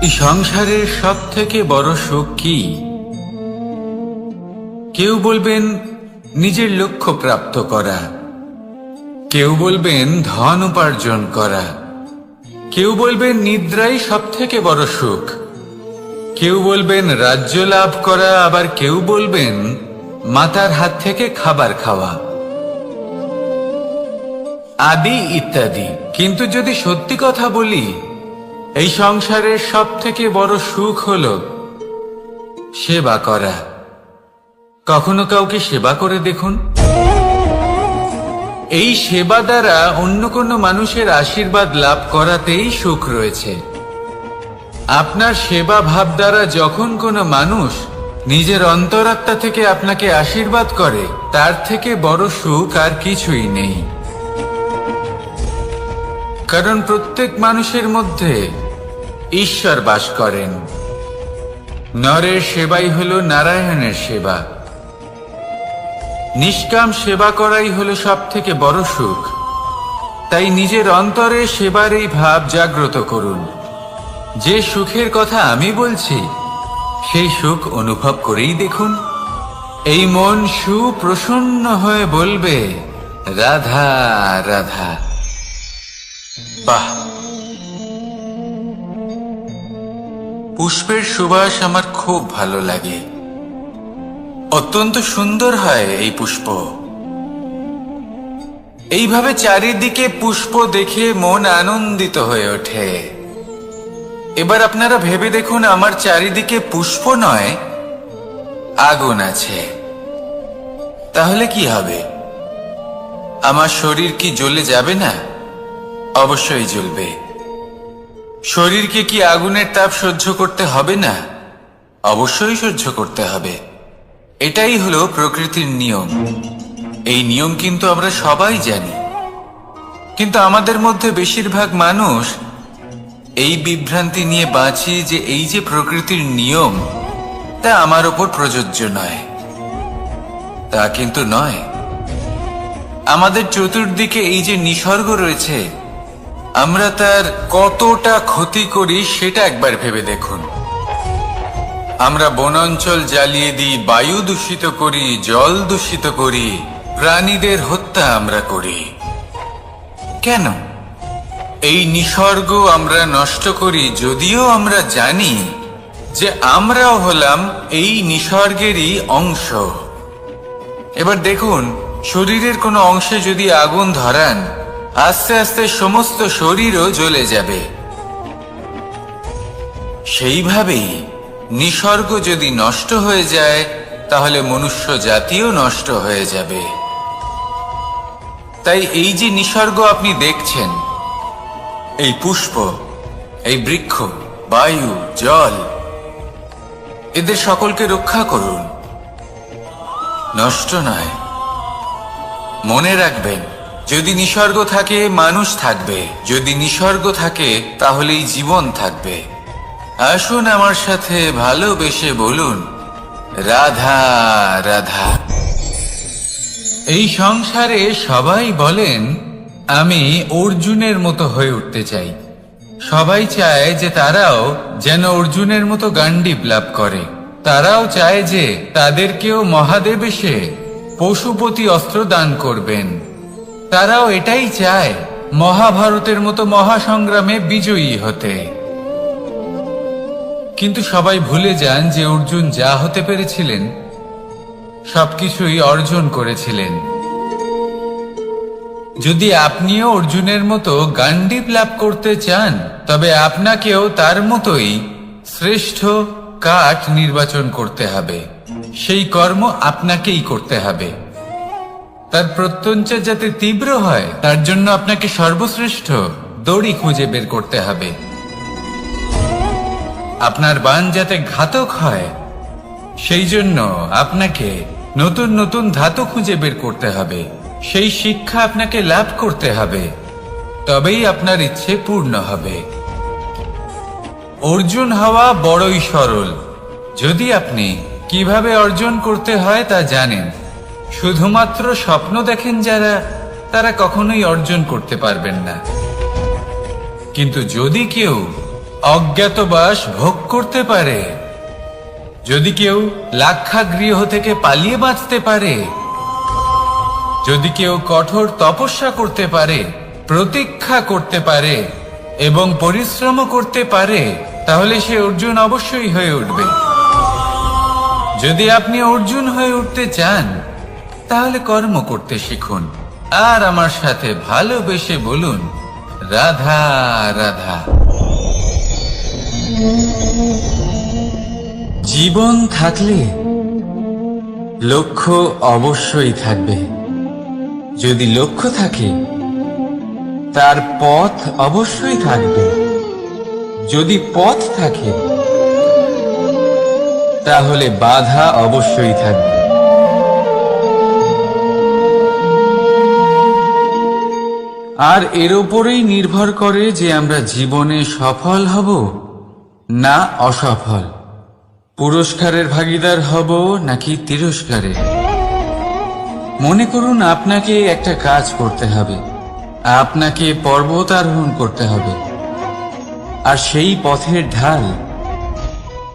এই সংসারের সব থেকে বড় সুখ কি? কেউ বলবেন নিজের লক্ষ্য প্রাপ্ত করা, কেউ বলবেন ধন উপার্জন করা, কেউ বলবেন নিদ্রাই সব থেকে বড় সুখ, কেউ বলবেন রাজ্য লাভ করা, আবার কেউ বলবেন মাতার হাত থেকে খাবার খাওয়া, আদি ইত্যাদি। কিন্তু যদি সত্যি কথা বলি, এই সংসারের সব থেকে বড় সুখ হল সেবা করা। কখনো কাউকে সেবা করে দেখুন। এই সেবা দ্বারা অন্য কোনো মানুষের আশীর্বাদ লাভ করাতেই সুখ রয়েছে। আপনার সেবা ভাব দ্বারা যখন কোনো মানুষ নিজের অন্তরাত্মা থেকে আপনাকে আশীর্বাদ করে, তার থেকে বড় সুখ আর কিছুই নেই। কারণ প্রত্যেক মানুষের মধ্যে ঈশ্বর বাস করেন। নরের সেবাই হলো নারায়ণের সেবা। নিষ্কাম সেবা করাই হলো সব থেকে বড় সুখ। তাই নিজের অন্তরে সেবার এই ভাব জাগ্রত করুন। যে সুখের কথা আমি বলছি, সেই সুখ অনুভব করেই দেখুন। এই মন সুপ্রসন্ন হয়ে বলবে, রাধা রাধা। বাহ! পুষ্পের সুবাস আমার খুব ভালো লাগে। অত্যন্ত সুন্দর হয় এই পুষ্প। এইভাবে চারিদিকে পুষ্প দেখে মন আনন্দিত হয়ে ওঠে। এবার আপনারা ভেবে দেখুন, আমার চারিদিকে পুষ্প নয়, আগুন আছে। তাহলে কি হবে? আমার শরীর কি জ্বলে যাবে না? অবশ্যই জ্বলবে। শরীরকে কি আগুনের তাপ সহ্য করতে হবে না? অবশ্যই সহ্য করতে হবে। এটাই হলো প্রকৃতির নিয়ম। এই নিয়ম কিন্তু আমরা সবাই জানি, কিন্তু আমাদের মধ্যে বেশিরভাগ মানুষ এই বিভ্রান্তি নিয়ে বাঁচি যে এই যে প্রকৃতির নিয়ম, তা আমার ওপর প্রযোজ্য নয়। তা কিন্তু নয়। আমাদের চতুর্দিকে এই যে নিসর্গ রয়েছে, আমরা তার কতটা ক্ষতি করি সেটা একবার ভেবে দেখুন। আমরা বনাঞ্চল জ্বালিয়ে দিই, বায়ু দূষিত করি, জল দূষিত করি, প্রাণীদের হত্যা আমরা করি। কেন? এই নিসর্গ আমরা নষ্ট করি, যদিও আমরা জানি যে আমরাও হলাম এই নিসর্গেরই অংশ। এবার দেখুন, শরীরের কোনো অংশে যদি আগুন ধরান, আস্তে আস্তে সমস্ত শরীরও জ্বলে যাবে। সেইভাবেই নিসর্গ যদি নষ্ট হয়ে যায়, তাহলে মনুষ্য জাতিও নষ্ট হয়ে যাবে। তাই এই যে নিসর্গ আপনি দেখছেন, এই পুষ্প, এই বৃক্ষ, বায়ু, জল, এদের সকলকে রক্ষা করুন, নষ্ট নয়। মনে রাখবেন, যদি নিসর্গ থাকে মানুষ থাকবে, যদি নিসর্গ থাকে তাহলেই জীবন থাকবে। আসুন আমার সাথে ভালোবেসে বলুন, রাধা রাধা। এই সংসারে সবাই বলেন আমি অর্জুনের মতো হয়ে উঠতে চাই। সবাই চায় যে তারাও যেন অর্জুনের মতো গান্ডীব লাভ করে। তারাও চায় যে তাদেরকেও মহাদেব এসে পশুপতি অস্ত্র দান করবেন। তারাও এটাই চায় মহাভারতের মতো মহাসংগ্রামে বিজয়ী হতে। কিন্তু সবাই ভুলে যান যে অর্জুন যা হতে পেরেছিলেন সবকিছুই অর্জন করেছিলেন। যদি আপনিও অর্জুনের মতো গান্ডীব লাভ করতে চান, তবে আপনাকেও তার মতোই শ্রেষ্ঠ কাঠ নির্বাচন করতে হবে। সেই কর্ম আপনাকেই করতে হবে। তার প্রত্যঞ্চা যাতে তীব্র হয়, তার জন্য আপনাকে সর্বশ্রেষ্ঠ দড়ি খুঁজে বের করতে হবে। আপনার বাণ যাতে ঘাতক হয়, সেই জন্য আপনাকে নতুন নতুন ধাতু খুঁজে বের করতে হবে। সেই শিক্ষা আপনাকে লাভ করতে হবে, তবেই আপনার ইচ্ছে পূর্ণ হবে। অর্জুন হওয়া বড়ই সরল, যদি আপনি কিভাবে অর্জন করতে হয় তা জানেন। শুধুমাত্র স্বপ্ন দেখেন যারা, তারা কখনোই অর্জন করতে পারবেন না। কিন্তু যদি কেউ অজ্ঞাতবাস ভোগ করতে পারে, যদি কেউ লাক্ষাগৃহ থেকে পালিয়ে বাঁচতে পারে, যদি কেউ কঠোর তপস্যা করতে পারে, প্রতীক্ষা করতে পারে এবং পরিশ্রম করতে পারে, তাহলে সে অর্জুন অবশ্যই হয়ে উঠবে। যদি আপনি অর্জুন হয়ে উঠতে চান, তাহলে কর্ম করতে শিখুন আর আমার সাথে ভালোবেসে বলুন, রাধা রাধা। জীবন থাকলে লক্ষ্য অবশ্যই থাকবে। যদি লক্ষ্য থাকে, তার পথ অবশ্যই থাকবে। যদি পথ থাকে, তাহলে বাধা অবশ্যই থাকবে। আর এর উপরেই নির্ভর করে যে আমরা জীবনে সফল হব না অসফল, পুরস্কারের ভাগীদার হব নাকি তিরস্কারের। মনে করুন আপনাকে একটা কাজ করতে হবে, আপনাকে পর্বত আরোহণ করতে হবে, আর সেই পথের ঢাল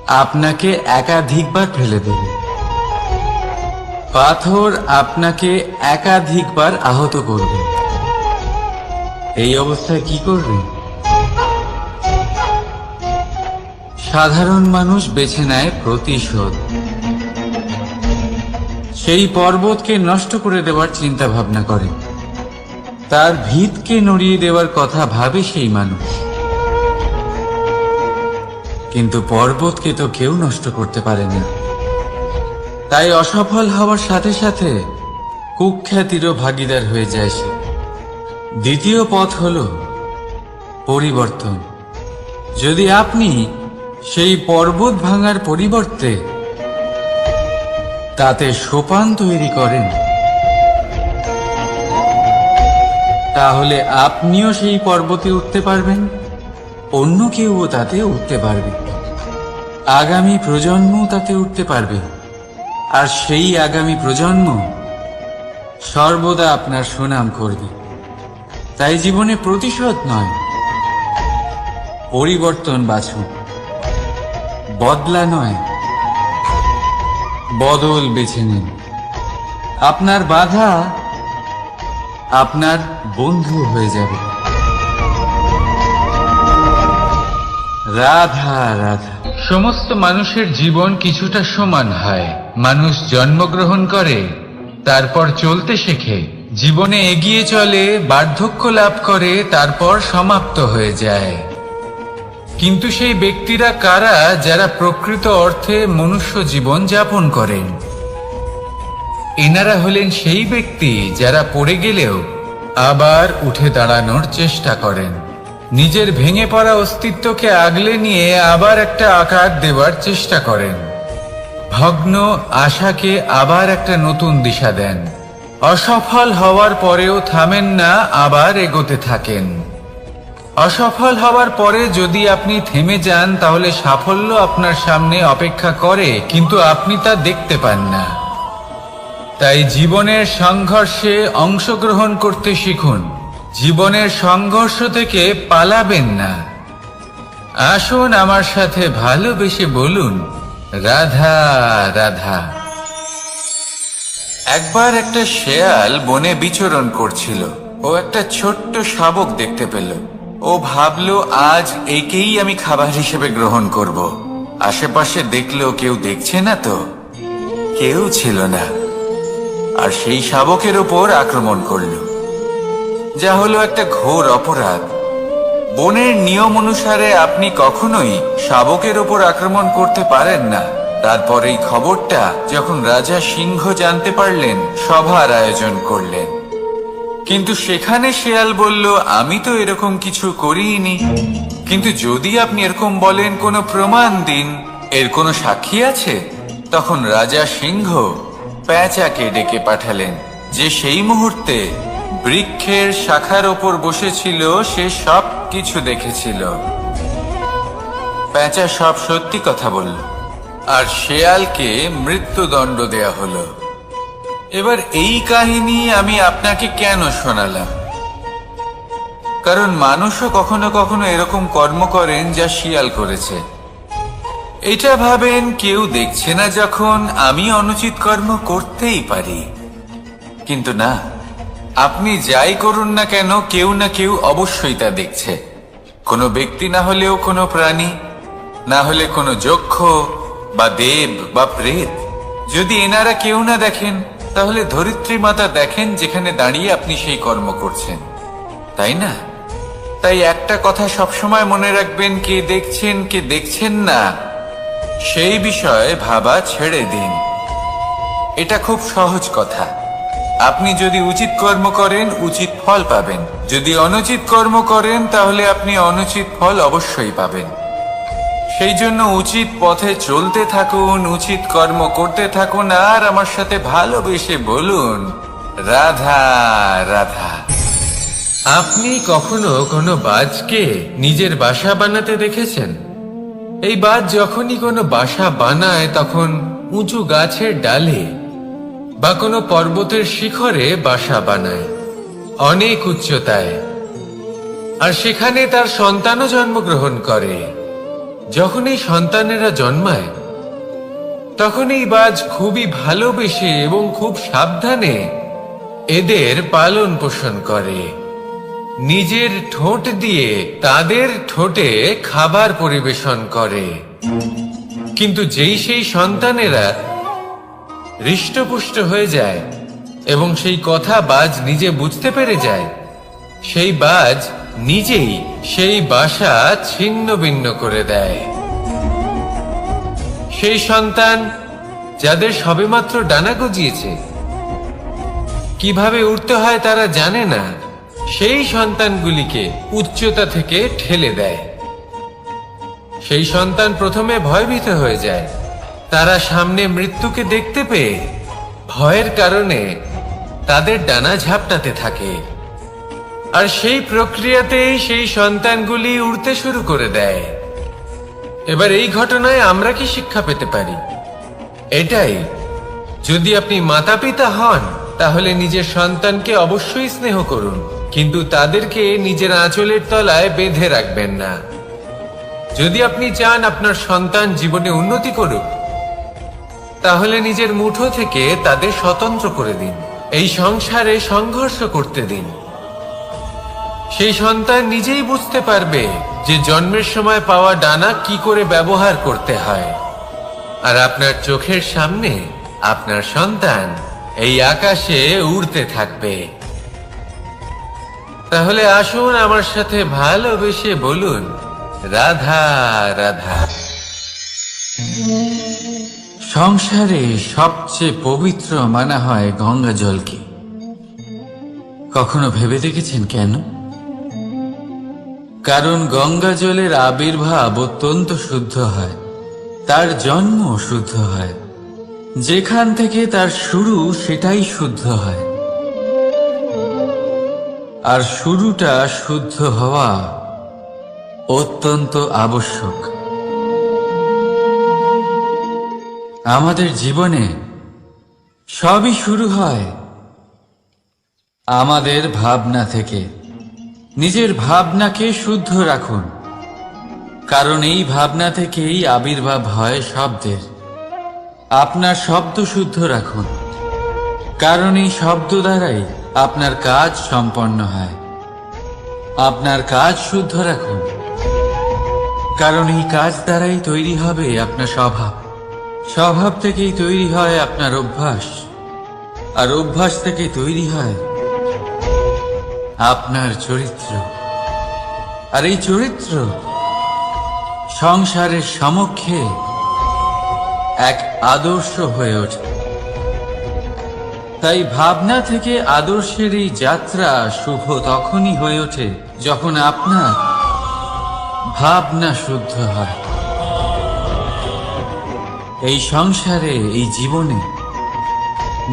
আপনাকে একাধিকবার ফেলে দেবে। পাথর আপনাকে একাধিকবার আহত করবে। এই অবস্থায় কি করবেন? সাধারণ মানুষ বেছে নেয় প্রতিশোধ। সেই পর্বতকে নষ্ট করে দেওয়ার চিন্তা ভাবনা করে, তার ভিতকে নড়িয়ে দেওয়ার কথা ভাবে সেই মানুষ। কিন্তু পর্বতকে তো কেউ নষ্ট করতে পারে না। তাই অসফল হওয়ার সাথে সাথে কুখ্যাতিরও ভাগীদার হয়ে যায় সে। দ্বিতীয় পথ হল পরিবর্তন। যদি আপনি সেই পর্বত ভাঙার পরিবর্তে তাতে সোপান তৈরি করেন, তাহলে আপনিও সেই পর্বতে উঠতে পারবেন, অন্য কেউও তাতে উঠতে পারবে, আগামী প্রজন্ম তাতে উঠতে পারবে, আর সেই আগামী প্রজন্ম সর্বদা আপনার সুনাম করবে। তাই জীবনে প্রতিশোধ নয়, পরিবর্তন বাছুন। বদলা নয়, বদল বেছে নিন। আপনার বাধা আপনার বন্ধু হয়ে যাবে। রাধা রাধা। সমস্ত মানুষের জীবন কিছুটা সমান হয়। মানুষ জন্মগ্রহণ করে, তারপর চলতে শেখে, জীবনে এগিয়ে চলে, বার্ধক্য লাভ করে, তারপর সমাপ্ত হয়ে যায়। কিন্তু সেই ব্যক্তিরা কারা যারা প্রকৃত অর্থে মনুষ্য জীবন যাপন করেন? এনারা হলেন সেই ব্যক্তি যারা পড়ে গেলেও আবার উঠে দাঁড়ানোর চেষ্টা করেন, নিজের ভেঙে পড়া অস্তিত্বকে আগলে নিয়ে আবার একটা আকার দেওয়ার চেষ্টা করেন, ভগ্ন আশাকে আবার একটা নতুন দিশা দেন। অসফল হওয়ার পরেও থামেন না, আবার এগোতে থাকেন। অসফল হওয়ার পরে যদি আপনি থেমে যান, তাহলে সাফল্য আপনার সামনে অপেক্ষা করে, কিন্তু আপনি তা দেখতে পান না। তাই জীবনের সংঘর্ষে অংশগ্রহণ করতে শিখুন। জীবনের সংঘর্ষ থেকে পালাবেন না। আসুন আমার সাথে ভালোবেসে বলুন, রাধা রাধা। একবার একটা শেয়াল বনে বিচরণ করছিল। ও একটা ছোট্ট শাবক দেখতে পেল। ও ভাবলো, আজ একেই আমি খাবার হিসেবে গ্রহণ করব। আশেপাশে দেখলো কেউ দেখছে না তো, কেউ ছিল না, আর সেই শাবকের ওপর আক্রমণ করলো, যা হলো একটা ঘোর অপরাধ। বনের নিয়ম অনুসারে আপনি কখনোই শাবকের ওপর আক্রমণ করতে পারেন না। তারপর এই খবরটা যখন রাজা সিংহ জানতে পারলেন, সভার আয়োজন করলেন। কিন্তু সেখানে শেয়াল বলল, আমি তো এরকম কিছু করিনি। কিন্তু যদি আপনি এরকম বলেন, কোনো প্রমাণ দিন, এর কোনো সাক্ষী আছে? তখন রাজা সিংহ পেঁচাকে ডেকে পাঠালেন, যে সেই মুহূর্তে বৃক্ষের শাখার ওপর বসেছিল। সে সব কিছু দেখেছিল। পেঁচা সব সত্যি কথা বলল, আর শেয়ালকে মৃত্যুদণ্ড দেয়া হলো। এবার এই কাহিনী আমি আপনাকে কেন শোনালাম? কারণ মানুষও কখনো কখনো এরকম কর্ম করেন যা শিয়াল করেছে। এটা ভাবেন কেউ দেখছে না যখন আমি অনুচিত কর্ম করতেই পারি, কিন্তু না, আপনি যাই করুন না কেন কেউ না কেউ অবশ্যই তা দেখছে। কোনো ব্যক্তি না হলেও কোনো প্রাণী, না হলে কোনো যক্ষ বা দেব বা প্রেত। যদি এনারা কেউ না দেখেন, তাহলে ধরিত্রী মাতা দেখেন যেখানে দাঁড়িয়ে আপনি সেই কর্ম করছেন, তাই না? তাই একটা কথা সবসময় মনে রাখবেন, কে দেখছেন কে দেখছেন না সেই বিষয়ে ভাবা ছেড়ে দিন। এটা খুব সহজ কথা। আপনি যদি উচিত কর্ম করেন উচিত ফল পাবেন, যদি অনুচিত কর্ম করেন তাহলে আপনি অনুচিত ফল অবশ্যই পাবেন। সেই জন্য উচিত পথে চলতে থাকুন, উচিত কর্ম করতে থাকুন, আর আমার সাথে ভালোবেসে বলুন রাধা রাধা। আপনি কখনো কোনো বাজকে নিজের বাসা বানাতে দেখেছেন? এই বাজ যখনই কোনো বাসা বানায় তখন উঁচু গাছের ডালে বা কোনো পর্বতের শিখরে বাসা বানায়, অনেক উচ্চতায়, আর সেখানে তার সন্তানও জন্মগ্রহণ করে। যখন এই সন্তানেরা জন্মায় তখন এই বাজ খুবই ভালোবেসে এবং খুব সাবধানে এদের পালন পোষণ করে। নিজের ঠোঁট দিয়ে তাদের ঠোঁটে খাবার পরিবেশন করে। কিন্তু যেই সেই সন্তানেরা হৃষ্টপুষ্ট হয়ে যায় এবং সেই কথা বাজ নিজে বুঝতে পেরে যায়, সেই বাজ নিজেই সেই বাসা ছিন্ন ভিন্ন করে দেয়। সেই সন্তান যাদের সবেমাত্র ডানা গজিয়েছে, কিভাবে উঠতে হয় তারা জানে না, সেই সন্তানগুলিকে উচ্চতা থেকে ঠেলে দেয়। সেই সন্তান প্রথমে ভয়ভীত হয়ে যায়। তারা সামনে মৃত্যুকে দেখতে পেয়ে ভয়ের কারণে তাদের ডানা ঝাপটাতে থাকে, আর সেই প্রক্রিয়াতেই সেই সন্তানগুলি উড়তে শুরু করে দেয়। এবার এই ঘটনায় আমরা কি শিক্ষা পেতে পারি? এটাই, যদি আপনি মাতা পিতা হন তাহলে নিজের সন্তানকে অবশ্যই স্নেহ করুন, কিন্তু তাদেরকে নিজের আঁচলের তলায় বেঁধে রাখবেন না। যদি আপনি চান আপনার সন্তান জীবনে উন্নতি করুক, তাহলে নিজের মুঠো থেকে তাদের স্বতন্ত্র করে দিন, এই সংসারে সংঘর্ষ করতে দিন। সেই সন্তান নিজেই বুঝতে পারবে যে জন্মের সময় পাওয়া ডানা কি করে ব্যবহার করতে হয়। আর আপনার চোখের সামনে আপনার সন্তান এই আকাশে উড়তে থাকবে। তাহলে আসুন আমার সাথে ভালোবেসে বলুন রাধা রাধা। সংসারে সবচেয়ে পবিত্র মানা হয় গঙ্গা জলকে। কখনো ভেবে দেখেছেন কেন? কারণ গঙ্গা জলের আবির্ভাব অত্যন্ত শুদ্ধ হয়, তার জন্ম শুদ্ধ হয়, যেখান থেকে তার শুরু সেটাই শুদ্ধ হয়। আর শুরুটা শুদ্ধ হওয়া অত্যন্ত আবশ্যক। আমাদের জীবনে সবই শুরু হয় আমাদের ভাবনা থেকে। নিজের ভাবনাকে শুদ্ধ রাখুন, কারণ এই ভাবনা থেকেই আবির্ভাব হয় শব্দের। আপনার শব্দ শুদ্ধ রাখুন, কারণ এই শব্দ দ্বারাই আপনার কাজ সম্পন্ন হয়। আপনার কাজ শুদ্ধ রাখুন, কারণ এই কাজ দ্বারাই তৈরি হবে আপনার স্বভাব। স্বভাব থেকেই তৈরি হয় আপনার অভ্যাস, আর অভ্যাস থেকে তৈরি হয় আপনার চরিত্র। আর এই চরিত্র সংসারের সমক্ষে এক আদর্শ হয়ে ওঠে। তাই ভাবনা থেকে আদর্শের এই যাত্রা শুভ তখনই হয়ে ওঠে যখন আপনার ভাবনা শুদ্ধ হয়। এই সংসারে, এই জীবনে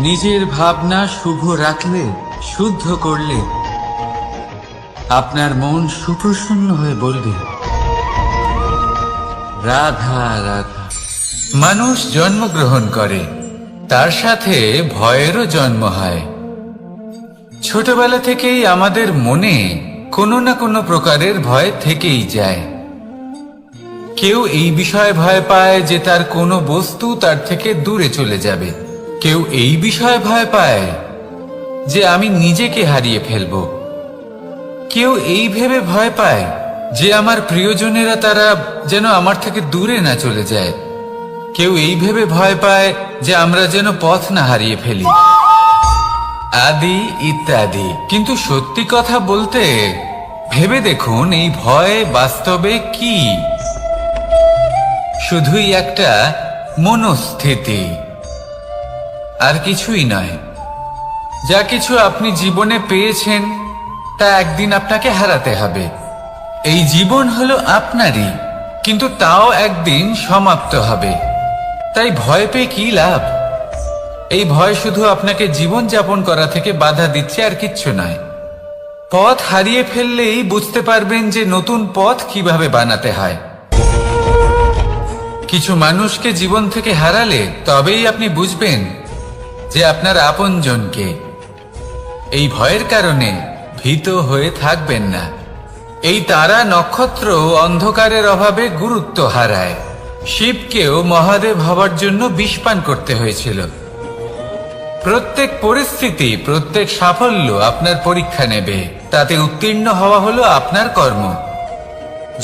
নিজের ভাবনা শুভ রাখলে, শুদ্ধ করলে আপনার মন সুপ্রসন্ন হয়ে বলবে রাধা রাধা। মানুষ জন্মগ্রহণ করে, তার সাথে ভয়েরও জন্ম হয়। ছোটবেলা থেকেই আমাদের মনে কোনো না কোনো প্রকারের ভয় থেকেই যায়। কেউ এই বিষয়ে ভয় পায় যে তার কোনো বস্তু তার থেকে দূরে চলে যাবে। কেউ এই বিষয়ে ভয় পায় যে আমি নিজেকে হারিয়ে ফেলব। কেউ এই ভেবে ভয় পায় যে আমার প্রিয়জনেরা তারা যেন আমার থেকে দূরে না চলে যায়। কেউ এই ভেবে ভয় পায় যে আমরা যেন পথ না হারিয়ে ফেলি, আদি ইত্যাদি। কিন্তু সত্যি কথা বলতে, ভেবে দেখুন এই ভয় বাস্তবে কি? শুধুই একটা মনস্থিতি, আর কিছুই নয়। যা কিছু আপনি জীবনে পেয়েছেন তা একদিন আপনাকে হারাতে হবে। এই জীবন হলো আপনারই, কিন্তু তাও একদিন সমাপ্ত হবে। তাই ভয় পেয়ে কি লাভ? এই ভয় শুধু আপনাকে জীবন যাপন করা থেকে বাধা দিচ্ছে, আর কিচ্ছু নয়। পথ হারিয়ে ফেললেই বুঝতে পারবেন যে নতুন পথ কিভাবে বানাতে হয়। কিছু মানুষকে জীবন থেকে হারালে তবেই আপনি বুঝবেন যে আপনার আপনজনকে। এই ভয়ের কারণে ভীত হয়ে থাকবেন না। এই তারা নক্ষত্র অন্ধকারের অভাবে গুরুত্ব হারায়। শিবকেও মহাদেব হবার জন্য বিষ পান করতে হয়েছিল। প্রত্যেক পরিস্থিতি, প্রত্যেক সাফল্য আপনার পরীক্ষা নেবে। তাতে উত্তীর্ণ হওয়া হলো আপনার কর্ম।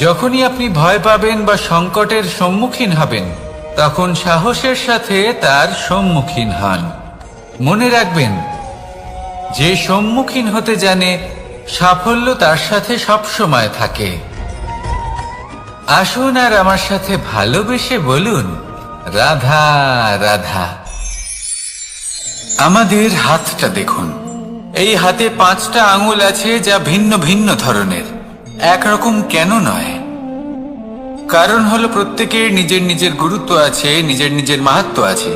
যখনই আপনি ভয় পাবেন বা সংকটের সম্মুখীন হবেন, তখন সাহসের সাথে তার সম্মুখীন হন। মনে রাখবেন, যে সম্মুখীন হতে জানে সাফল্য তার সাথে সবসময় থাকে। আসুন আর আমার সাথে ভালোবেসে বলুন, রাধা রাধা। আমাদের হাতটা দেখুন। এই হাতে 5টা আঙুল আছে, যা ভিন্ন ভিন্ন ধরনের। একরকম কেন নয়? কারণ হলো প্রত্যেকের নিজের নিজের গুরুত্ব আছে, নিজের নিজের মাহাত্ম্য আছে।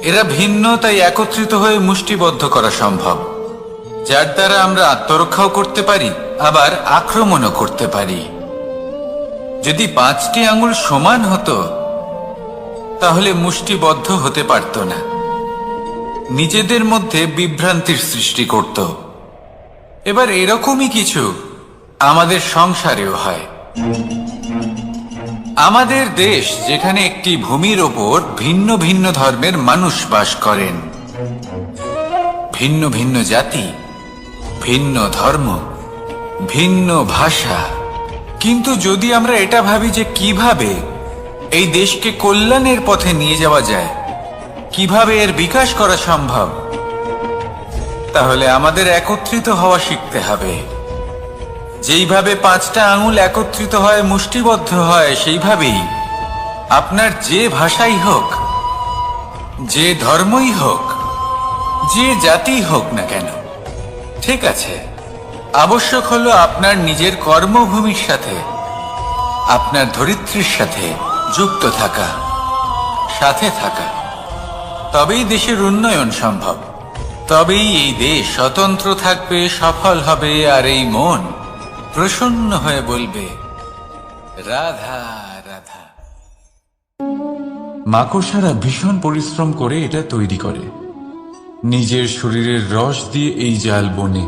এরা ভিন্ন, তাই একত্রিত হয়ে মুষ্টিবদ্ধ করা সম্ভব, যার দ্বারা আমরা আত্মরক্ষাও করতে পারি, আবার আক্রমণও করতে পারি। যদি 5টি আঙুল সমান হতো তাহলে মুষ্টিবদ্ধ হতে পারত না, নিজেদের মধ্যে বিভ্রান্তির সৃষ্টি করত। এবার এরকমই কিছু আমাদের সংসারেও হয়। আমাদের দেশ, যেখানে একটি ভূমির ওপর ভিন্ন ভিন্ন ধর্মের মানুষ বাস করেন, ভিন্ন ভিন্ন জাতি, ভিন্ন ধর্ম, ভিন্ন ভাষা। কিন্তু যদি আমরা এটা ভাবি যে কিভাবে এই দেশকে কল্যাণের পথে নিয়ে যাওয়া যায়, কিভাবে এর বিকাশ করা সম্ভব, তাহলে আমাদের একত্রিত হওয়া শিখতে হবে। যেইভাবে 5টা আঙুল একত্রিত হয়, মুষ্টিবদ্ধ হয়, সেইভাবেই আপনার যে ভাষাই হোক, যে ধর্মই হোক, যে জাতি হোক না কেন, ঠিক আছে, আবশ্যক হলো আপনার নিজের কর্মভূমির সাথে, আপনার ধরিত্রীর সাথে যুক্ত থাকা, সাথে থাকা। তবেই দেশের উন্নয়ন সম্ভব। তবেই এই দেশ স্বতন্ত্র থাকবে, সফল হবে, আর এই মন প্রসন্ন হয়ে বলবে, রাধা রাধা। মাকড়সারা ভীষণ পরিশ্রম করে এটা তৈরি করে। নিজের শরীরের রস দিয়ে এই জাল বনে।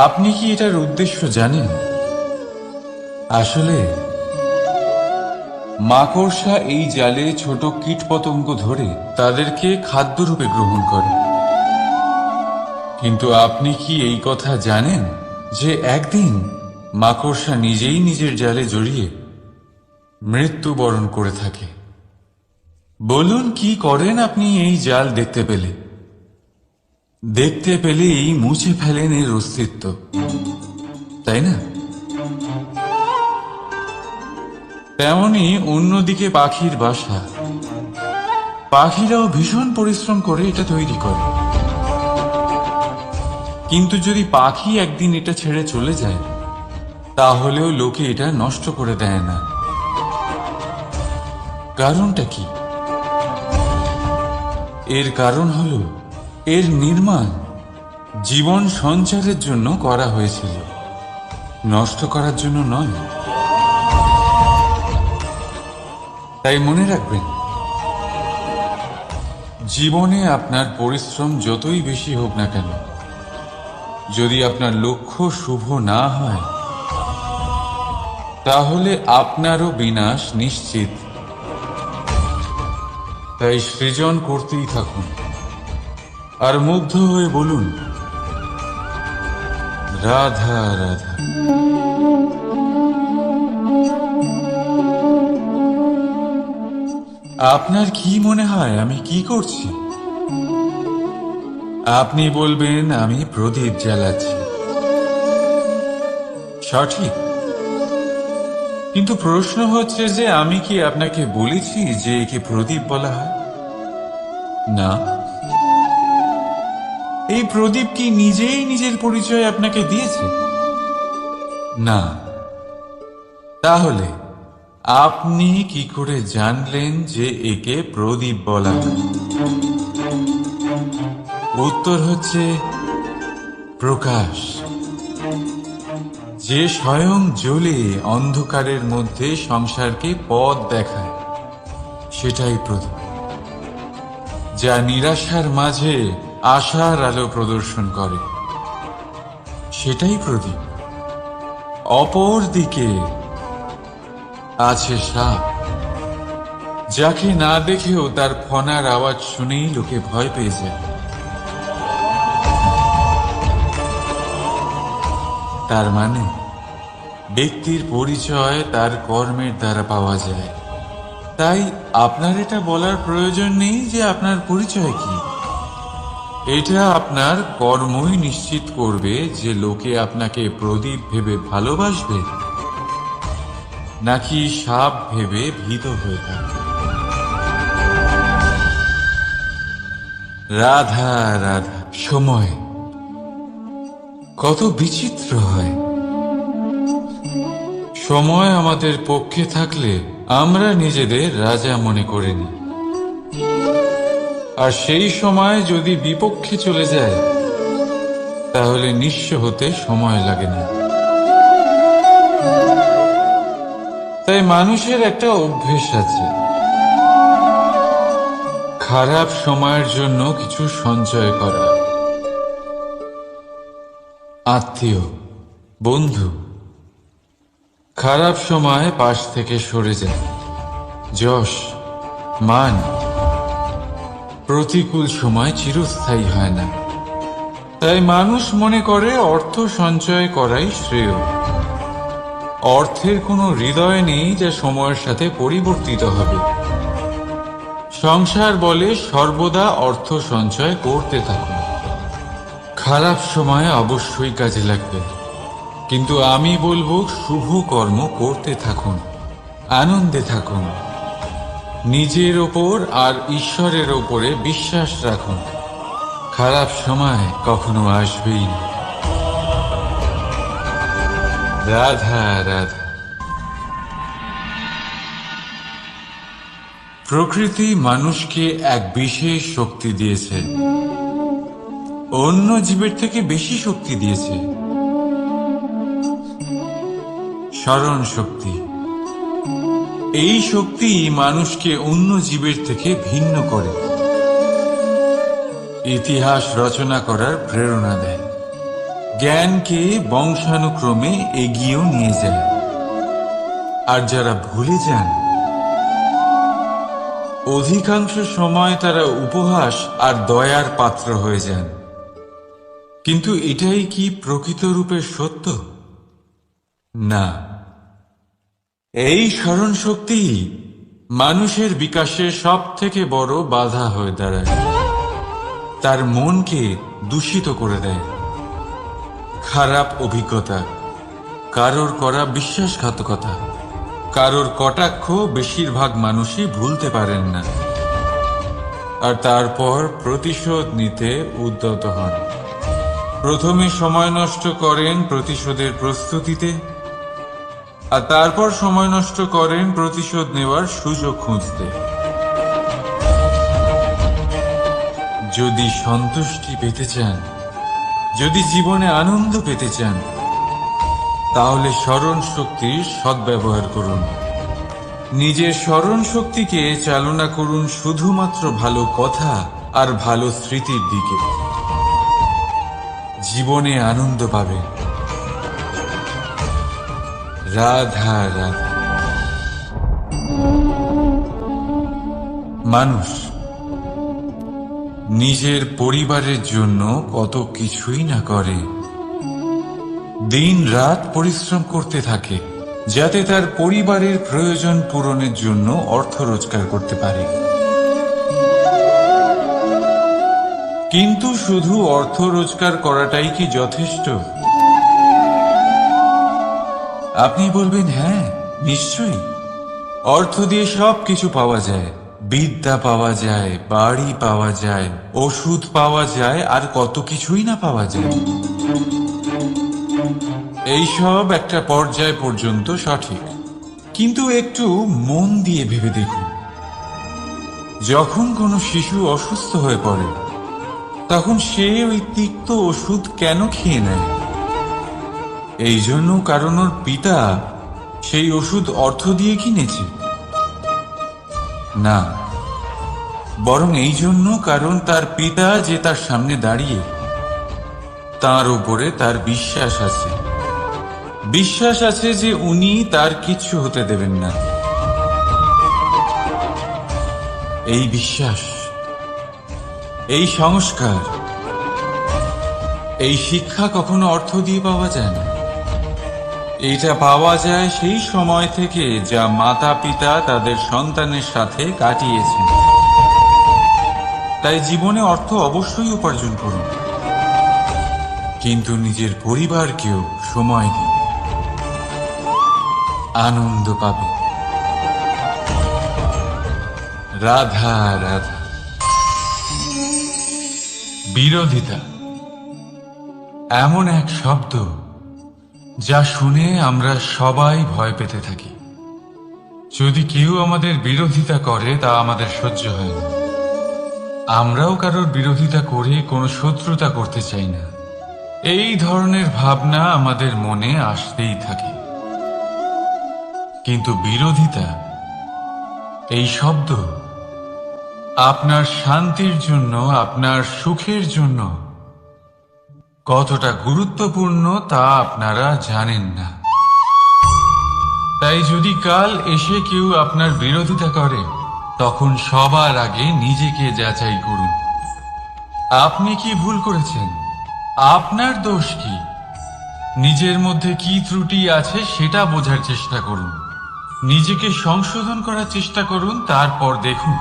আপনি কি এটার উদ্দেশ্য জানেন? আসলে মাকড়সা এই জালে ছোট কীটপতঙ্গ ধরে তাদেরকে খাদ্যরূপে গ্রহণ করে। কিন্তু আপনি কি এই কথা জানেন যে একদিন মাকড়সা নিজেই নিজের জালে জড়িয়ে মৃত্যুবরণ করে থাকে? বলুন, কি করেন আপনি এই জাল দেখতে পেলে? দেখতে পেলেই মুছে ফেলেন এর অস্তিত্ব, তাই না? তেমনি অন্যদিকে পাখির বাসা। পাখিরাও ভীষণ পরিশ্রম করে এটা তৈরি করে। কিন্তু যদি পাখি একদিন এটা ছেড়ে চলে যায়, তাহলেও লোকে এটা নষ্ট করে দেয় না। কারণটা কি? এর কারণ হলো এর নির্মাণ জীবন সঞ্চারের জন্য করা হয়েছিল, নষ্ট করার জন্য নয়। তাই মনে রাখবেন, জীবনে আপনার পরিশ্রম যতই বেশি হোক না কেন, যদি আপনার লক্ষ্য শুভ না হয়, তাহলে আপনারও বিনাশ নিশ্চিত। তাই সৃজন করতেই থাকুন আর মুগ্ধ হয়ে বলুন, রাধা রাধা। আপনার কি মনে হয় আমি কি করছি? আপনি বলবেন আমি প্রদীপ জ্বালাচ্ছি। সঠিক, কিন্তু প্রশ্ন হচ্ছে যে আমি কি আপনাকে বলেছি যে একে প্রদীপ বলা হয়? না। এই প্রদীপ কি নিজেই নিজের পরিচয় আপনাকে দিয়েছে? না। তাহলে আপনি কি করে জানলেন যে একে প্রদীপ বলা হয়? উত্তর হচ্ছে প্রকাশ, যে স্বয়ং জ্বলে অন্ধকারের মধ্যে সংসারকে পথ দেখায়, সেটাই প্রদীপ। যা নিরাশার মাঝে আশার আলো প্রদর্শন করে, সেটাই প্রদীপ। অপর দিকে আছে সাপ, যাকে না দেখেও তার ফনার আওয়াজ শুনেই লোকে ভয় পেয়ে যায়। তার মানে ব্যক্তির পরিচয় তার কর্মের দ্বারা পাওয়া যায়। তাই আপনার এটা বলার প্রয়োজন নেই যে আপনার পরিচয় কি। এটা আপনার কর্মই নিশ্চিত করবে যে লোকে আপনাকে প্রদীপ ভেবে ভালোবাসবে নাকি সাপ ভেবে ভীত হয়ে থাকবে। রাধা রাধা। সময় কত বিচিত্র হয়। সময় আমাদের পক্ষে থাকলে আমরা নিজেদের রাজা মনে করে নিই, আর সেই সময় যদি বিপক্ষে চলে যায় তাহলে নিঃস্ব হতে সময় লাগে না। তাই মানুষের একটা অভ্যেস আছে, খারাপ সময়ের জন্য কিছু সঞ্চয় করা। আত্মীয়, বন্ধু খারাপ সময় পাশ থেকে সরে যায়। যশ, মান প্রতিকূল সময় চিরস্থায়ী হয় না। তাই মানুষ মনে করে অর্থ সঞ্চয় করাই শ্রেয়। অর্থের কোনো হৃদয় নেই যা সময়ের সাথে পরিবর্তিত হবে। সংসার বলে সর্বদা অর্থ সঞ্চয় করতে থাকুন। খারাপ সময় অবশ্যই কাজে লাগবে, কিন্তু আমি বলবো শুভ কর্ম করতে থাকুন, আনন্দে থাকুন, নিজের ওপর আর ঈশ্বরের ওপরে বিশ্বাস রাখুন। খারাপ সময় কখনো আসবেই না। রাধা রাধা। প্রকৃতি মানুষকে এক বিশেষ শক্তি দিয়েছে, অন্য জীবের থেকে বেশি শক্তি দিয়েছে। স্মরণ শক্তি। এই শক্তি মানুষকে অন্য জীবের থেকে ভিন্ন করে, ইতিহাস রচনা করার প্রেরণা দেয়, জ্ঞানকে বংশানুক্রমে এগিয়েও নিয়ে যায়। আর যারা ভুলে যান, অধিকাংশ সময় তারা উপহাস আর দয়ার পাত্র হয়ে যান। কিন্তু এটাই কি প্রকৃত রূপে সত্য? না। এই স্মরণ শক্তি মানুষের বিকাশের সব থেকে বড় বাধা হয়ে দাঁড়ায়। তার মনকে দূষিত করে দেয়। খারাপ অভিজ্ঞতা, কারোর করা বিশ্বাসঘাতকতা, কারোর কটাক্ষ বেশিরভাগ মানুষই ভুলতে পারেন না, আর তারপর প্রতিশোধ নিতে উদ্যত হন। প্রথমে সময় নষ্ট করেন প্রতিশোধের প্রস্তুতিতে, আর তারপর সময় নষ্ট করেন প্রতিশোধ নেওয়ার সুযোগ খুঁজতে। যদি সন্তুষ্টি পেতে চান, যদি জীবনে আনন্দ পেতে চান, তাহলে স্মরণ শক্তির সদ্ব্যবহার করুন। নিজের স্মরণ শক্তিকে চালনা করুন শুধুমাত্র ভালো কথা আর ভালো স্মৃতির দিকে। জীবনে আনন্দ পাবে। রাধা রাধা। মানুষ নিজের পরিবারের জন্য কত কিছুই না করে, দিন রাত পরিশ্রম করতে থাকে যাতে তার পরিবারের প্রয়োজন পূরণের জন্য অর্থ রোজগার করতে পারে। কিন্তু শুধু অর্থ রোজগার করাটাই কি যথেষ্ট? আপনি বলবেন, হ্যাঁ নিশ্চয়ই, অর্থ দিয়ে সব কিছু পাওয়া যায়, বিদ্যা পাওয়া যায়, বাড়ি পাওয়া যায়, ওষুধ পাওয়া যায়, আর কত কিছুই না পাওয়া যায়। এইসব একটা পর্যায় পর্যন্ত সঠিক, কিন্তু একটু মন দিয়ে ভেবে দেখুন, যখন কোনো শিশু অসুস্থ হয়ে পড়ে তখন সে ওই তিক্ত ওষুধ কেন খেয়ে নেয়? এই জন্য কারণ ওর পিতা সেই ওষুধ অর্থ দিয়ে কিনেছে? না, বরং এই জন্য কারণ তার পিতা যে তার সামনে দাঁড়িয়ে, তার উপরে তার বিশ্বাস আছে। বিশ্বাস আছে যে উনি তার কিচ্ছু হতে দেবেন না। এই বিশ্বাস, এই সংস্কার, এই শিক্ষা কখনো অর্থ দিয়ে পাওয়া যায় না। এটা পাওয়া যায় সেই সময় থেকে যা মাতা পিতা তাদের সন্তানের সাথে কাটিয়েছেন। তাই জীবনে অর্থ অবশ্যই উপার্জন করুন, কিন্তু নিজের পরিবারকেও সময় দিন, আনন্দ পাবে। রাধা রাধা। বিরোধিতা এমন এক শব্দ যা শুনে আমরা সবাই ভয় পেতে থাকি। যদি কেউ আমাদের বিরোধিতা করে তা আমাদের সহ্য হয় না। আমরাও কারোর বিরোধিতা করে কোনো শত্রুতা করতে চাই না। এই ধরনের ভাবনা আমাদের মনে আসতেই থাকে। কিন্তু বিরোধিতা, এই শব্দ আপনার শান্তির জন্য, আপনার সুখের জন্য কতটা গুরুত্বপূর্ণ তা আপনারা জানেন না। তাই যদি কাল এসে কেউ আপনার বিরোধিতা করে, তখন সবার আগে নিজেকে যাচাই করুন। আপনি কি ভুল করেছেন? আপনার দোষ কি? নিজের মধ্যে কি ত্রুটি আছে সেটা বোঝার চেষ্টা করুন। নিজেকে সংশোধন করার চেষ্টা করুন, তারপর দেখুন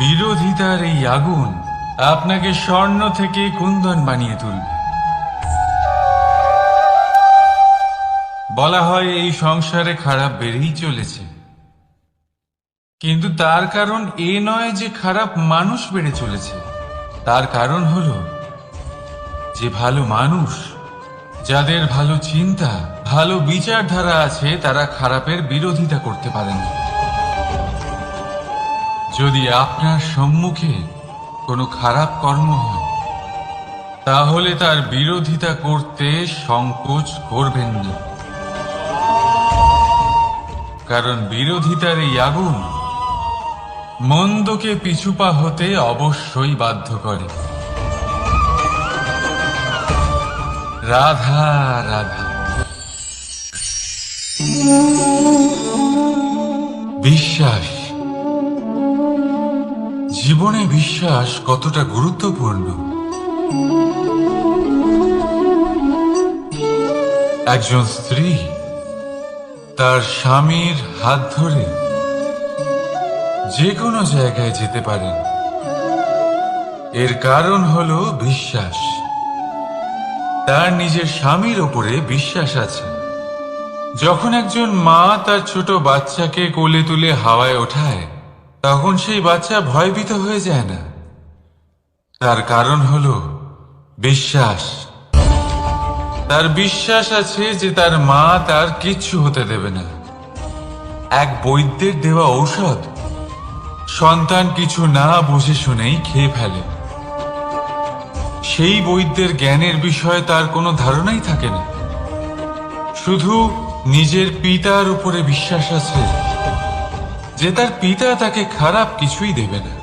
বিরোধিতার এই আগুন আপনাকে স্বর্ণ থেকে কুন্দন বানিয়ে তুলবে। বলা হয় এই সংসারে খারাপ বেড়েই চলেছে, কিন্তু তার কারণ এ নয় যে খারাপ মানুষ বেড়ে চলেছে। তার কারণ হলো যে ভালো মানুষ, যাদের ভালো চিন্তা, ভালো বিচারধারা আছে, তারা খারাপের বিরোধিতা করতে পারে না। যদি আপনার সম্মুখে কোনো খারাপ কর্ম হয়, তাহলে তার বিরোধিতা করতে সংকোচ করবেন না, কারণ বিরোধিতার এই আগুন মন্দকে পিছুপা হতে অবশ্যই বাধ্য করে। রাধা রাধা। বিশ্বাস, জীবনে বিশ্বাস কতটা গুরুত্বপূর্ণ। একজন স্ত্রী তার স্বামীর হাত ধরে যে কোনো জায়গায় যেতে পারেন, এর কারণ হলো বিশ্বাস। তার নিজের স্বামীর উপরে বিশ্বাস আছে। যখন একজন মা তার ছোট বাচ্চাকে কোলে তুলে হাওয়ায় ওঠায়, তখন সেই বাচ্চা ভয়ভীত হয়ে যায় না। তার কারণ হলো বিশ্বাস। তার বিশ্বাস আছে যে তার মা তার কিচ্ছু হতে দেবে না। এক বৈদ্যের দেওয়া ঔষধ সন্তান কিছু না বুঝে শুনেই খেয়ে ফেলে। সেই বৈদ্যের জ্ঞানের বিষয়ে তার কোনো ধারণাই থাকে না, শুধু নিজের পিতার উপরে বিশ্বাস আছে যে তার পিতা তাকে খারাপ কিছুই দেবে না।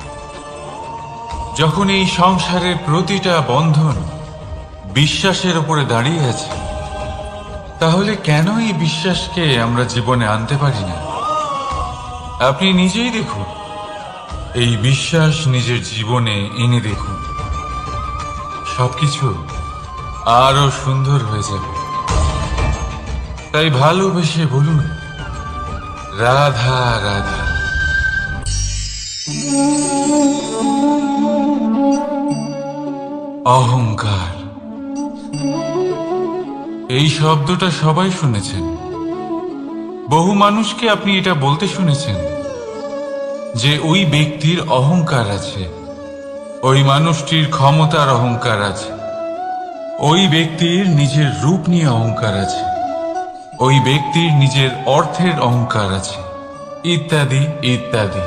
যখন এই সংসারের প্রতিটা বন্ধন বিশ্বাসের উপরে দাঁড়িয়ে আছে, তাহলে কেন এই বিশ্বাসকে আমরা জীবনে আনতে পারি না? আপনি নিজেই দেখুন, এই বিশ্বাস নিজের জীবনে এনে দেখুন, সবকিছু আরো সুন্দর হয়ে যাবে। তাই ভালোবেসে বলুন, রাধা রাধা। অহংকার, এই শব্দটা সবাই শুনেছেন। বহু মানুষকে আপনি এটা বলতে শুনেছেন যে ওই ব্যক্তির অহংকার আছে, ওই মানুষটির ক্ষমতার অহংকার আছে, ওই ব্যক্তির নিজের রূপ নিয়ে অহংকার আছে, ওই ব্যক্তির নিজের অর্থের অহংকার আছে, ইত্যাদি ইত্যাদি।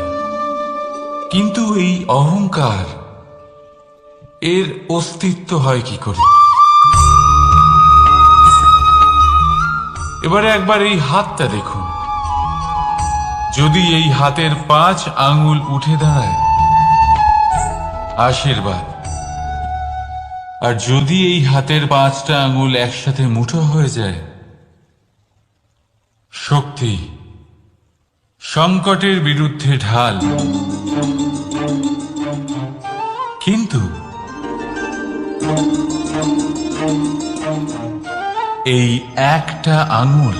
কিন্তু এই অহংকার, এর অস্তিত্ব হয় কি করে? এবারে একবার এই হাতটা দেখুন। যদি এই হাতের 5 আঙ্গুল উঠে দাঁড়ায়, আশীর্বাদ। আর যদি এই হাতের 5টা আঙ্গুল একসাথে মুঠো হয়ে যায়, শক্তি, সংকটের বিরুদ্ধে ঢাল। কিন্তু এই একটা আঙুল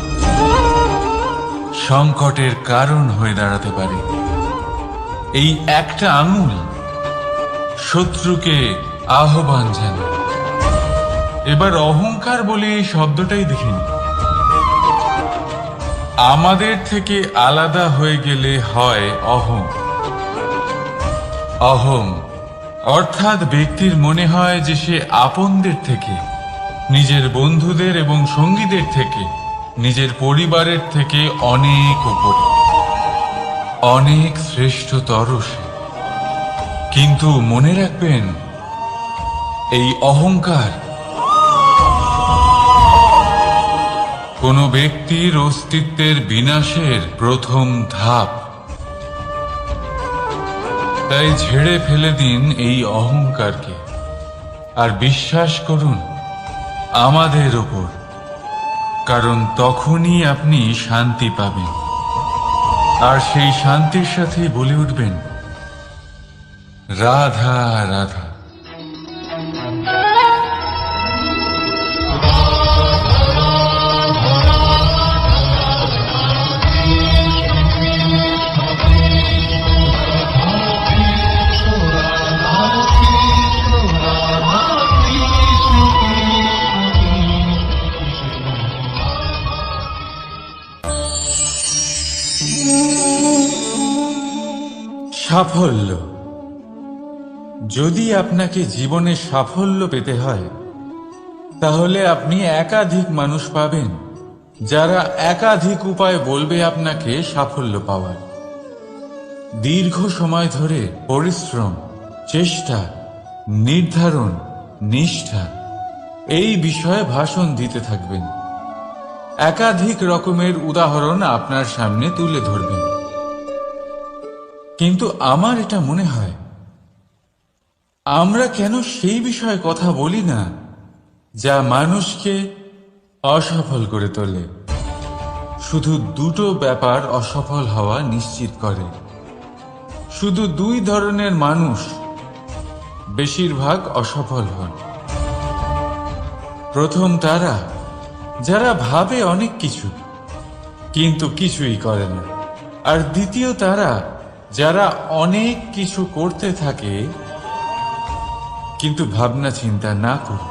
সংকটের কারণ হয়ে দাঁড়াতে পারে। এই একটা আঙুল শত্রুকে আহ্বান জানায়। এবার অহংকার বলে এই শব্দটাই দেখেন। আমাদের থেকে আলাদা হয়ে গেলে হয় অহং। অহং অর্থাৎ ব্যক্তির মনে হয় যে সে আপনদের থেকে, নিজের বন্ধুদের এবং সঙ্গীদের থেকে, নিজের পরিবারের থেকে অনেক উপরে, অনেক শ্রেষ্ঠতর সে। কিন্তু মনে রাখবেন, এই অহংকার কোনো ব্যক্তির অস্তিত্বের বিনাশের প্রথম ধাপ। তাই ঝেড়ে ফেলে দিন এই অহংকারকে, আর বিশ্বাস করুন আমাদের ওপর, কারণ তখনই আপনি শান্তি পাবেন। আর সেই শান্তির সাথে বলে উঠবেন, রাধা রাধা। সাফল্য। যদি আপনাকে জীবনে সাফল্য পেতে হয়, তাহলে আপনি একাধিক মানুষ পাবেন যারা একাধিক উপায় বলবে আপনাকে সাফল্য পাওয়ার। দীর্ঘ সময় ধরে পরিশ্রম, চেষ্টা, নির্ধারণ, নিষ্ঠা এই বিষয়ে ভাষণ দিতে থাকবেন। একাধিক রকমের উদাহরণ আপনার সামনে তুলে ধরবেন। কিন্তু আমার এটা মনে হয়, আমরা কেন সেই বিষয়ে কথা বলি না যা মানুষকে অসফল করে তোলে? শুধু দুটো ব্যাপার অসফল হওয়া নিশ্চিত করে। শুধু 2 ধরনের মানুষ বেশিরভাগ অসফল হন। প্রথম তারা যারা ভাবে অনেক কিছু কিন্তু কিছুই করে না। আর দ্বিতীয় তারা যারা অনেক কিছু করতে থাকে কিন্তু ভাবনা চিন্তা না করে।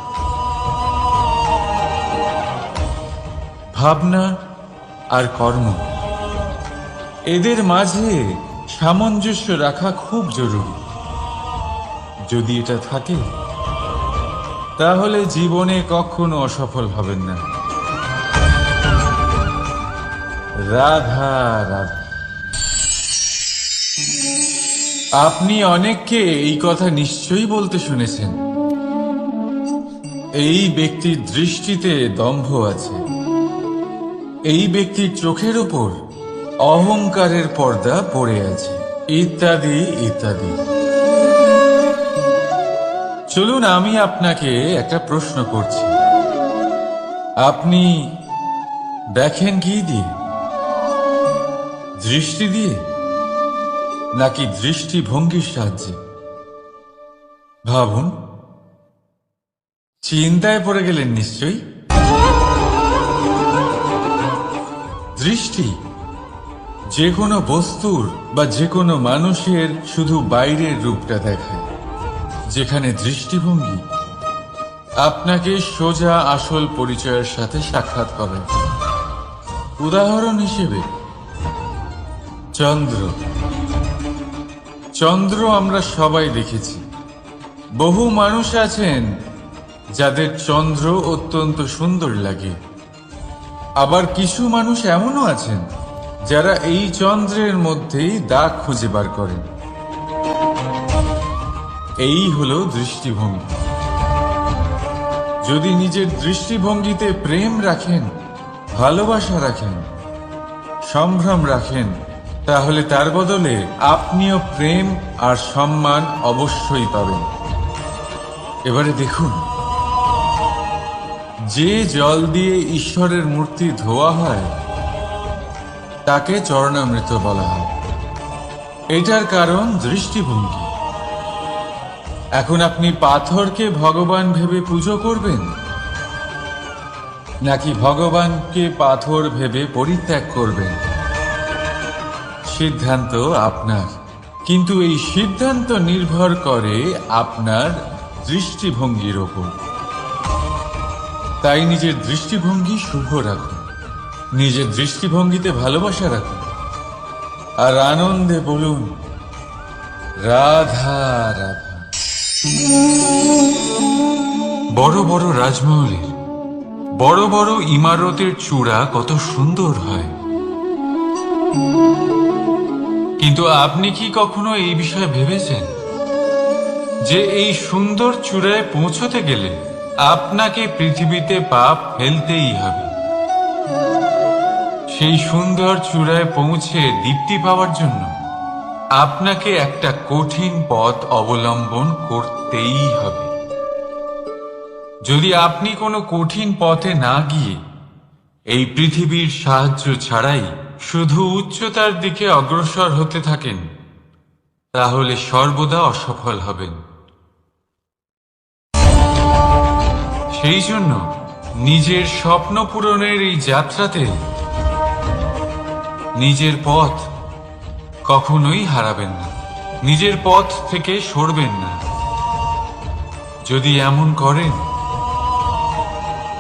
ভাবনা আর কর্ম, এদের মাঝে সামঞ্জস্য রাখা খুব জরুরি। যদি এটা থাকে, তাহলে জীবনে কখনো অসফল হবেন না। রাধা রাধা। আপনি অনেককে এই কথা নিশ্চয়ই বলতে শুনেছেন, এই ব্যক্তির দৃষ্টিতে দম্ভ আছে, এই ব্যক্তির চোখের উপর অহংকারের পর্দা পড়ে আছে, ইত্যাদি ইত্যাদি। চলুন আমি আপনাকে একটা প্রশ্ন করছি। আপনি দেখেন কি দিয়ে? দৃষ্টি দিয়ে নাকি দৃষ্টিভঙ্গির সাহায্যে? ভাবুন। চিন্তায় পড়ে গেলেন নিশ্চয়ই। দৃষ্টি যে কোনো বস্তুর বা যে কোনো মানুষের শুধু বাইরের রূপটা দেখায়, যেখানে দৃষ্টিভঙ্গি আপনাকে সোজা আসল পরিচয়ের সাথে সাক্ষাৎ করে। উদাহরণ হিসেবে চন্দ্র। চন্দ্র আমরা সবাই দেখেছি। বহু মানুষ আছেন যাদের চন্দ্র অত্যন্ত সুন্দর লাগে। আবার কিছু মানুষ এমনও আছেন যারা এই চন্দ্রের মধ্যেই দাগ খুঁজে বার করেন। এই হলো দৃষ্টিভঙ্গি। যদি নিজের দৃষ্টিভঙ্গিতে প্রেম রাখেন, ভালোবাসা রাখেন, সম্ভ্রম রাখেন, তাহলে তার বদলে আপনিও প্রেম আর সম্মান অবশ্যই পাবেন। এবারে দেখুন, যে জল দিয়ে ঈশ্বরের মূর্তি ধোয়া হয় তাকে চরণামৃত বলা হয়। এটার কারণ দৃষ্টিভঙ্গি। এখন আপনি পাথরকে ভগবান ভেবে পুজো করবেন, নাকি ভগবানকে পাথর ভেবে পরিত্যাগ করবেন? সিদ্ধান্ত আপনার, কিন্তু এই সিদ্ধান্ত নির্ভর করে আপনার দৃষ্টিভঙ্গির ওপর। তাই নিজের দৃষ্টিভঙ্গি শুভ রাখুন, নিজের দৃষ্টিভঙ্গিতে ভালোবাসা রাখুন, আর আনন্দে বলুন রাধা রাধা। বড় বড় রাজমহলের বড় বড় ইমারতের চূড়া কত সুন্দর হয়, কিন্তু আপনি কি কখনো এই বিষয়ে ভেবেছেন যে এই সুন্দর চূড়ায় পৌঁছতে গেলে আপনাকে পৃথিবীতে পাপ ফেলতেই হবে? সেই সুন্দর চূড়ায় পৌঁছে দীপ্তি পাওয়ার জন্য আপনাকে একটা কঠিন পথ অবলম্বন করতেই হবে। যদি আপনি কোনো কঠিন পথে না গিয়ে এই পৃথিবীর সাহায্য ছাড়াই শুধু উচ্চতার দিকে অগ্রসর হতে থাকেন, তাহলে সর্বদা অসফল হবেন। সেই জন্য নিজের স্বপ্ন পূরণের এই যাত্রাতে নিজের পথ কখনোই হারাবেন না, নিজের পথ থেকে সরবেন না। যদি এমন করেন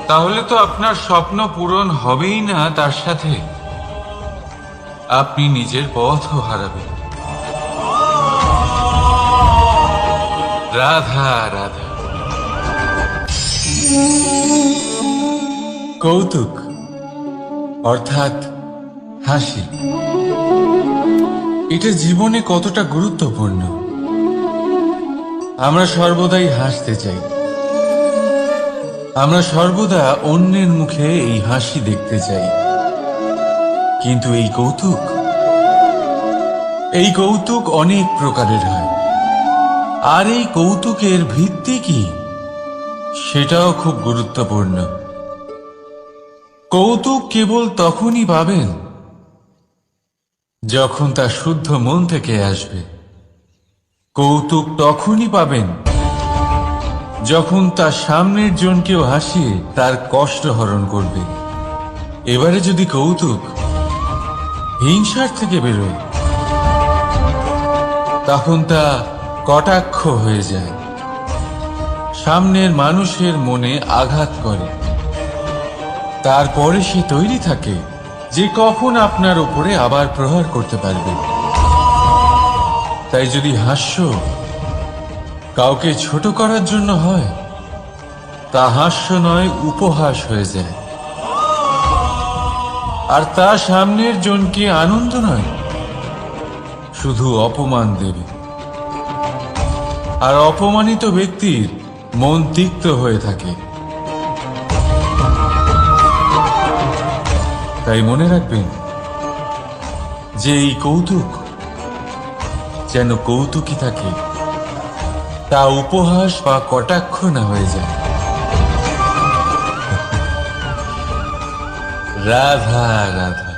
তাহলে তো আপনার স্বপ্ন পূরণ হবেই না, তার সাথে আপনি নিজের পথও হারাবেন। রাধা রাধা। কৌতুক অর্থাৎ হাসি, এটা জীবনে কতটা গুরুত্বপূর্ণ। আমরা সর্বদাই হাসতে চাই, আমরা সর্বদা অন্যের মুখে এই হাসি দেখতে চাই। কিন্তু এই কৌতুক অনেক প্রকারের হয়। আর এই কৌতুকের ভিত্তি কি, সেটাও খুব গুরুত্বপূর্ণ। কৌতুক কেবল তখনই পাবেন যখন তা শুদ্ধ মন থেকে আসবে। কৌতুক তখনই পাবেন যখন তার সামনের জনকেও হাসিয়ে তার কষ্ট হরণ করবে। এবারে যদি কৌতুক হিংসার থেকে বেরোয়, তখন তা কটাক্ষ হয়ে যায়, সামনের মানুষের মনে আঘাত করে। তারপরে সে তৈরি থাকে যে কখন আপনার উপরে আবার প্রহার করতে পারবে। তাই যদি হাস্য কাউকে ছোট করার জন্য হয়, তা হাস্য নয়, উপহাস হয়ে যায়। আর তা সামনের জনকে আনন্দ নয়, শুধু অপমান দেবে। আর অপমানিত ব্যক্তির মন তিক্ত হয়ে থাকে। তাই মনে রাখবেন যে এই কৌতুক যেন কৌতুকই থাকে, তা উপহাস বা কটাক্ষ না হয়ে যায়। রাধা রাধা।